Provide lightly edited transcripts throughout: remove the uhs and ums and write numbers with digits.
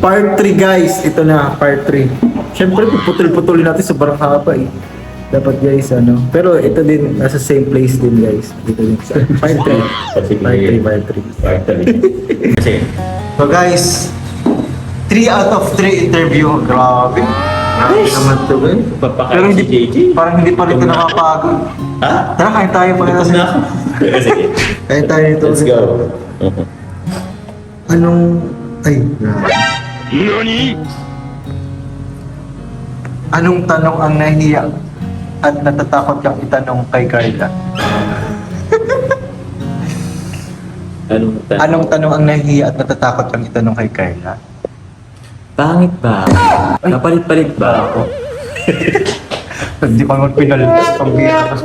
Part 3 guys, ito na, part 3. Siyempre, puputol-putulin natin sa barang haba eh. Dapat guys, ano. Pero ito din, nasa same place din guys. Dito din sa part 3. Part 3. Kasi, So guys, 3 out of 3 interview. Grabe. Grabe naman to guys. Pero papakain si hindi, JJ. parang hindi pa rin ito nakapagod. Ha? Tara, kain tayo pa Tapos na ako. Sige, Kain tayo nito. let's go. Anong... Ay, grabe. Anong tanong ang nahiya at natatakot kang itanong kay Carla? Anong tanong ang nahiya at natatakot kang itanong kay Carla? Pangit ba? Kapalit-palit ba ako? Hindi pa naman pinalabas pang bira.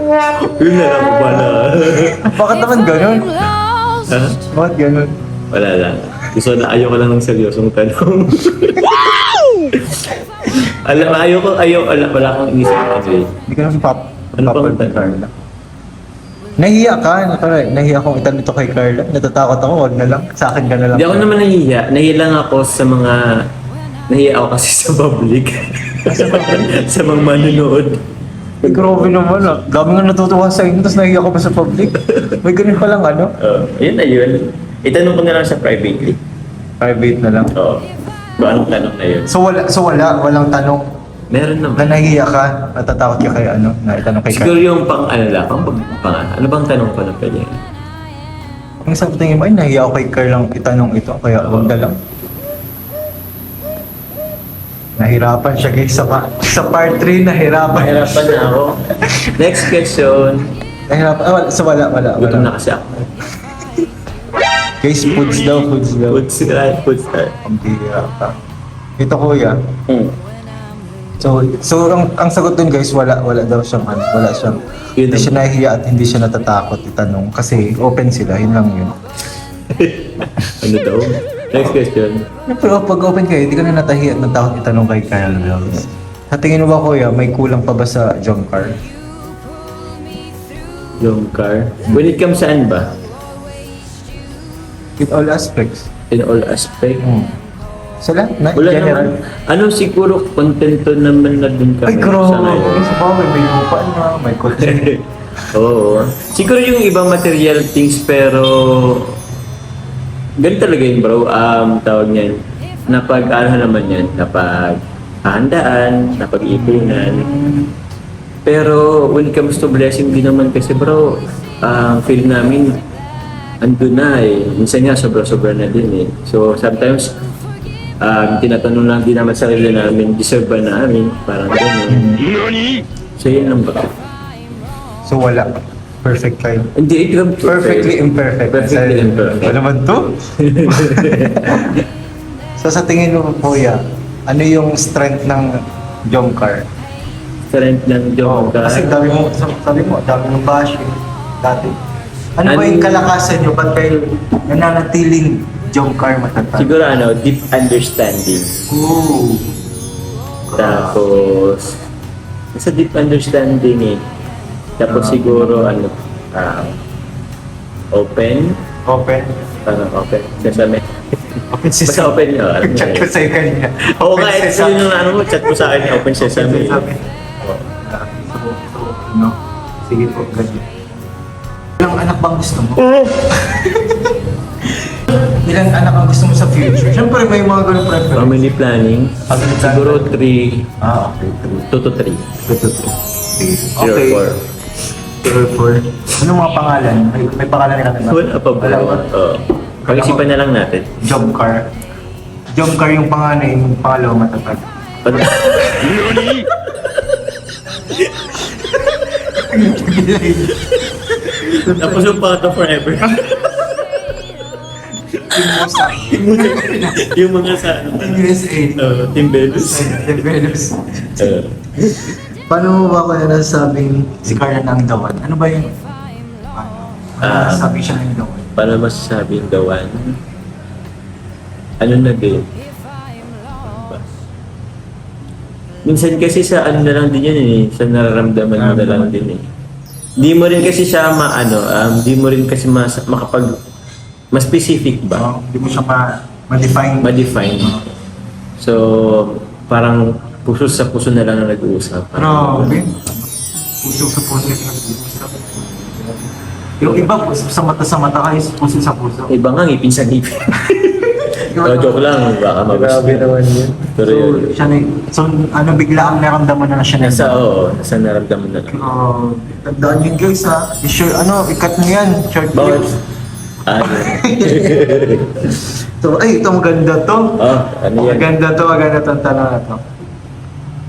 Yun na lang ba na? Bakit naman ganun? Ha? Bakit ganun? Wala lang. Gusto na ayaw ko lang ng seryosong tanong. Wala kang inisip kasi. Hindi ka naman Ano bang kay tanong? Carla. Nahiya ka? Nahiya akong itanong ito kay Carla. Natatakot ako, wag na lang. Sa akin ka na lang. Hindi ako naman nahihiya. Nahiya lang ako sa mga... Nahiya ako kasi sa public. sa mga manunood. Eh, grabe naman ah. Dami nga natutuwa sa inyo, tapos nahiya ko pa sa public. May ganun palang ano? Yun na yun. Itanong ko na lang siya privately. Private na lang. Oo. Kung anong tanong na yun. So walang tanong Meron na naman. nahiya ka, natatakot ka kay ano, na itanong kay Siguro Carla. yung ano lang, ano bang tanong ko na pwede? Ang isang tingin mo, ay nahiya ako kay Carla itanong ito, kaya wag na lang. Nahirapan siya guys sa part 3, nahirapan. Mahirapan na ako. Next question. Nahirapan, wala. Gutom na kasi ako. Guys, foods daw. Foods right. Ang bihira ka. Ito kuya. Hmm. So ang sagot dun guys, wala daw siyang ano, wala siyang Yun hindi ang- siya nahihiya at hindi siya natatakot itanong kasi open sila, yun lang yun. Ano daw? Next question. Pero pag open kayo, hindi ka na natahiya at natakot itanong kay Kyle Wells. Sa tingin mo ba kuya, may kulang pa ba sa jump car? Yung car. When it comes saan ba? In all aspects. In all aspect. Sa lahat na, Wala general. naman. Ano siguro, kontento naman na din kami Ay, grabe. sa ngayon. Sa bagay, may lupa na, may kotse. Oo. Siguro yung ibang material things pero ganun talaga yun bro. Tawag niyan. Napag-ano naman yan. Napag-handaan, napag-ipunan. Pero when it comes to blessing din naman kasi bro, feel namin andun na eh. Minsan nga sobra-sobra na din eh. So sometimes tinatanong lang din naman sa sarili namin, deserve ba namin? Parang gano'n. So yun lang ba? So wala. Perfect time. Hindi, ito yung Perfectly imperfect. Perfectly imperfect. Ano naman to? So sa tingin mo kuya, ano yung strength ng jump car? Strength ng joke ka. Kasi sabi mo, dami ng bashing dati. Ano ba yung kalakasan nyo? Ba't kayo nananatiling jump car matatag? Siguro deep understanding. Ooh. Tapos, sa deep understanding eh. Tapos siguro open. Open. Parang open. Sesame. Open Basta sesame. open yun. Chat ko sa'yo kanina. Oo nga, ito yun yung chat mo sa akin, open sesame. No? Sige po, ganyan. Ilang anak bang gusto mo? Ilang anak ang gusto mo sa future? Siyempre may mga ganun preference. Family planning. Family planning. Siguro 3, Okay, 2 to 3. Okay. 0 4. 4. Anong mga pangalan? May pangalan ka na ba? Wala pa ba? Wala ba? Oo. Pag-isipan na lang natin. Job car. Job car yung panganay, yung pangalawa matatag. Tapos yung pato forever. Yung mga sa USA. Team Venus. Venus. Uh, Paano mo ba kaya nasasabing si Carla na ang dawan? Ano ba yung... Ano nasasabi siya ng dawan? Paano masasabing gawan? Ano na din? Minsan kasi sa ano na lang din yan eh. Sa nararamdaman mo na lang din eh. Di mo rin kasi siya di mo rin kasi makapag mas specific ba? Hindi mo siya ma-define. Ma-define. So, parang puso sa puso na lang na nag-uusap. Grabe. Puso sa puso yung nag-uusap. Yung iba, puso sa mata kayo, puso sa puso. Iba nga, ngipin sa ngipin. So, joke lang, baka mabas. Grabe naman yun. Pero So, yun, siya na, so ano, bigla ang naramdaman na siya na. nasa naramdaman na lang. Tandaan yun guys ha. I-share, ikat mo yan. Short Bawal. clips. Yun. So, ay, ito maganda to. Ano yan? Maganda to ang tanong na to.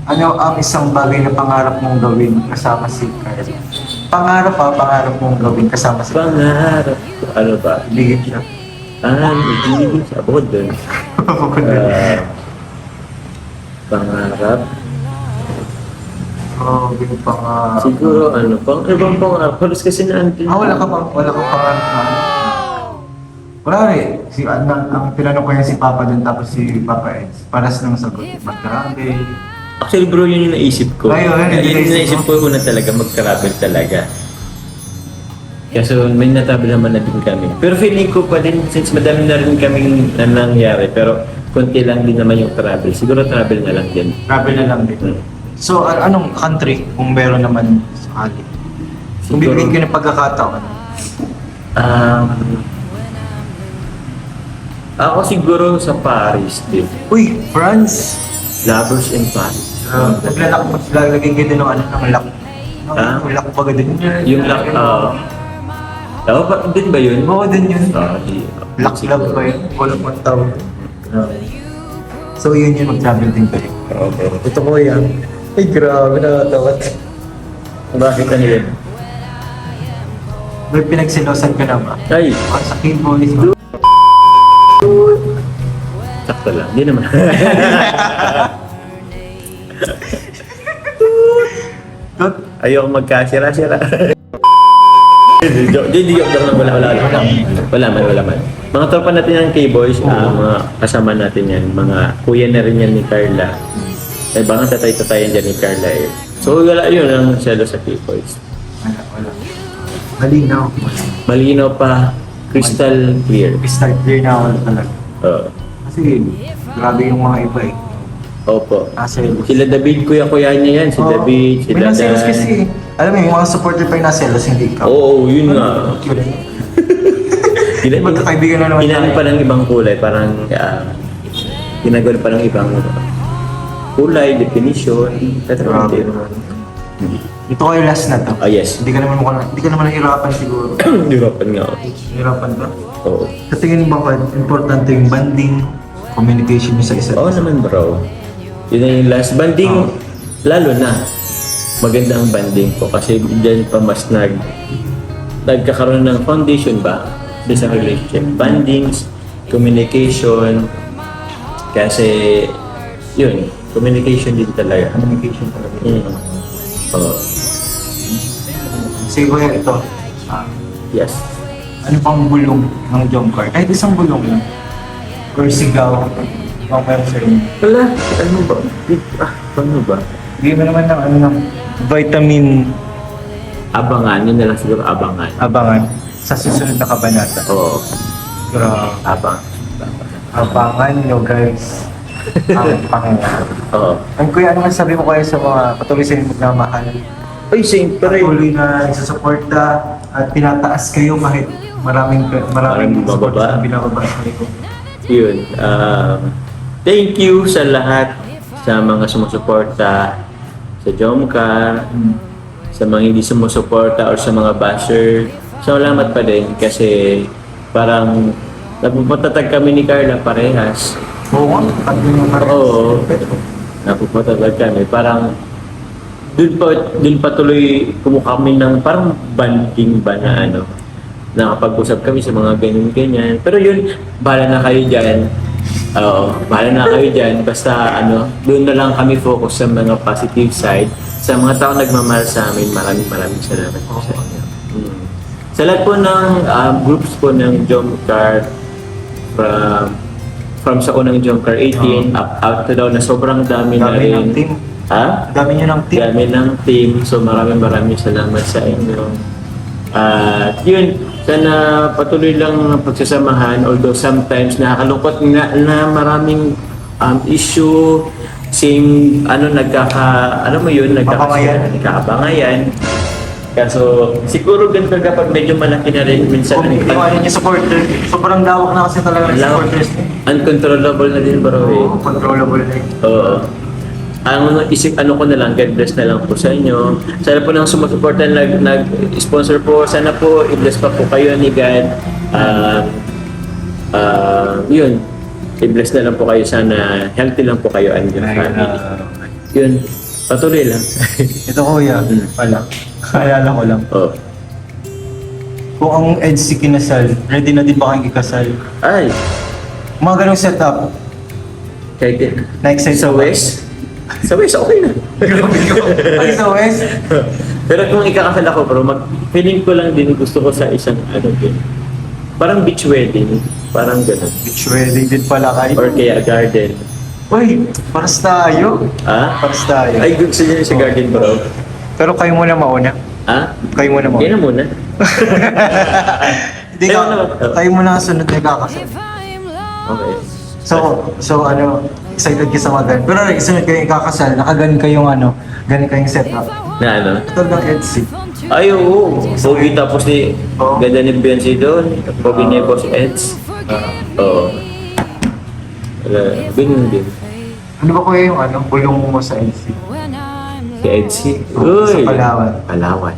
Ano ang isang bagay na pangarap mong gawin kasama si Carl? Pangarap mong gawin kasama si Carl. Pangarap. Ano ba? Bigit siya. Hindi sa bukod dun. Pangarap. Oh, yung pangarap. Siguro ano bang pangarap? Halos kasi naandun. Wala ka pangarap na. Wala rin. Ang tinanong ko yan si Papa dun tapos si Papa Eds. Paras nang sagot. Mag-travel. Actually bro, yun yung naisip ko. Ayun, Yun yung naisip ko una talaga, mag-travel talaga. Kaso may natravel naman na din kami. Pero feeling ko pa din, since madami na rin kaming nangyari, pero konti lang din naman yung travel. Siguro travel na lang din. Travel na lang din. So, anong country kung meron naman sakali? Kung Siguro- bibigyan ka ng pagkakataon. Ako siguro sa Paris din. Uy, France! Lovers in Paris. Naglalagay ka din ng ng lock. Ah? Yung lock ba din? Yung lock, ba din ba yun? Oo, din yun. Di. Lock love ba yun? Walang mga tawag. So, yun mag-travel din kayo. Okay. Ito ko yan. Ay, grabe, nakatawat. Bakit ano yun? May pinagsilosan ka na ba? Ay, Sa keyboard. sakto lang. Hindi naman. Ayoko magkasira-sira. Hindi joke lang. Wala man. Mga tropa natin yan K-Boys, mga kasama natin yan, mga kuya na rin yan ni Carla. Eh baka tatay-tatayan dyan ni Carla eh. So wala yun ang selo sa K-Boys. Wala. Malinaw. Malinaw pa, crystal clear. Start clear na ako talaga. Oo. Kasi, grabe yung mga iba eh. Opo. Naselos. Sila David, kuya-kuya niya yan. Si Oo. David, si May naselos Dadan. kasi. Alam mo, yung mga supporter pa yung naselos, hindi ikaw. Oo, yun nga. Magkakaibigan na naman Ginamit tayo. pa ng ibang kulay, parang ginagawa pa ng ibang kulay, definition, pero Grabe hindi. naman. Ito kayo last na to. Yes. Hindi ka naman nahirapan siguro. Hirapan nga ako. Hirapan ba? Oo. Sa tingin mo ba, importante yung banding, communication mo sa isa't Oo isa? naman bro. Yun na yung last banding, Oo. lalo na. Maganda ang banding ko kasi dyan pa mas nagkakaroon ng foundation ba sa relationship. Bandings, communication, kasi yun, communication din talaga. Communication talaga. Oo. Sige kuya, ito. Yes. Ano pang bulong ng jump card? Kahit isang bulong lang. Or sigaw. Ang meron sa inyo. Wala, ano ba? Paano ba? Hindi mo naman ng vitamin Abangan, yun na lang siguro abangan. abangan sa susunod na kabanata. Oo, Grabe. abang. Abangan nyo guys. Ang Panginoon. Oo. Ang kuya, ano masasabi mo kaya sa mga patuloy sa inyong magmamahal? Ay, siyempre. Patuloy na nagsusuporta at pinataas kayo kahit maraming Maraming support bababa. na binababa sa kayo. Yun. Thank you sa lahat, sa mga sumusuporta sa Jomcar, sa mga hindi sumusuporta or sa mga basher. Salamat pa din kasi parang napupatatag kami ni Carla parehas. Oo, pag yung Oo, napupatatag kami. Parang dun pa tuloy kami ng parang banding ba na ano. Nakapag-usap kami sa mga ganyan-ganyan. Pero yun, bahala na kayo dyan. Oo, bahala na kayo dyan. Basta doon na lang kami focus sa mga positive side. Sa mga tao nagmamahal sa amin, maraming salamat po sa inyo. Sa lahat po ng groups po ng Jomcar, from sa unang Jomcar 18 out to daw na sobrang dami na dami rin. ng team. Ha? Dami nyo ng team. Dami ng team. So maraming salamat sa inyo. At yun, sana patuloy lang ang pagsasamahan. Although sometimes nakakalungkot na maraming issue, same, alam mo yun, nagkakabangayan. Kaso, siguro ganito kapag medyo malaki na rin, minsan, Kung yung ano niya supporter, sobrang lawak na kasi talaga ng supporters niya. uncontrollable na din bro eh. Oo, controllable na yun. Oo. Ang ko na lang, God bless na lang po sa inyo. Sana po nang sumasuporta nag-sponsor po. Sana po, i-bless pa po kayo ni God. Yun. I-bless na lang po kayo. Sana healthy lang po kayo and your family. Yun. Patuloy lang. Ito kuya, pala. Kaalala ko lang. Oh. Kung ang EDC kinasal, ready na din ba kayong ikasal? Ay, Mga ganong setup, kahit din. na-excite Sa ka ba? West? Sa West, okay na. Ay, sa West? Pero kung ikakasal ako bro, feeling ko lang din gusto ko sa isang din. Parang beach wedding. Parang gano'n. Beach wedding din pala kayo. Or kaya garden. Uy, paras tayo. Ha? Paras tayo. Ay, gusto niya sa garden bro. Pero kayo muna mauna. Ha? Kayo muna mauna. Yan na muna. Hindi ka, kayo muna ang sunod na kakasal. Okay. So ano, excited ka sa mga ganun. Pero sunod kayong kakasal, nakagan kayong ganun kayong setup. Na ano? Ito lang EDC. Ay, oo. Pogi tapos ni ganda ni Beyonce doon. Pogi niya Boss Eds. Oo. Ganun din. Ano ba kuya yung bulong mo sa EDC? Si Edsy. Sa Palawan. Palawan.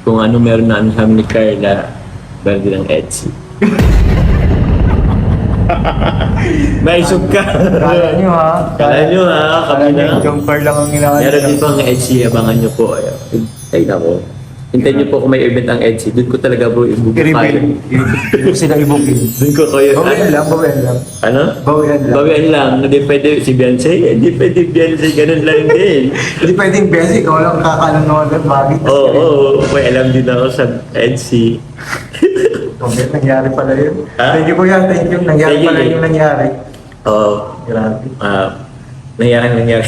Kung ano meron na kami ni Carla, meron din ang Edsy. Naisog ka. Kala nyo ha? Kala nyo ha, kami na. Jumper lang ang ginagawa. Meron din po ang Edsy, abangan nyo po. Ay, nako. Hintayin nyo po kung may event ang Edsy. Doon ko talaga bro ibubukayo. I-reveal. Sila ibukin. Doon ko kayo. Bawian lang. Ano? Bawian lang. Bawian lang. Hindi pwede si Beyonce. Hindi pwede Beyonce. Ganun lang din. Hindi pwedeng basic, ikaw lang kakalang naman doon, bagay. Oo. May alam din ako sa Edsy. Okay, nangyari pala yun. Ha? Thank you kuya, thank you. Nangyari Thank you, pala thank you. yung nangyari. Oo. Grabe. Nangyari.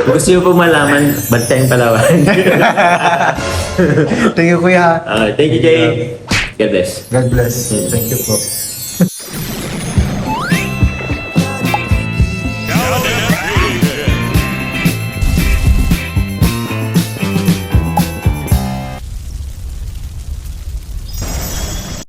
Kung gusto nyo po malaman, Bantayang Palawan. Thank you kuya. Thank you, Jay. God bless. God bless. Thank you po.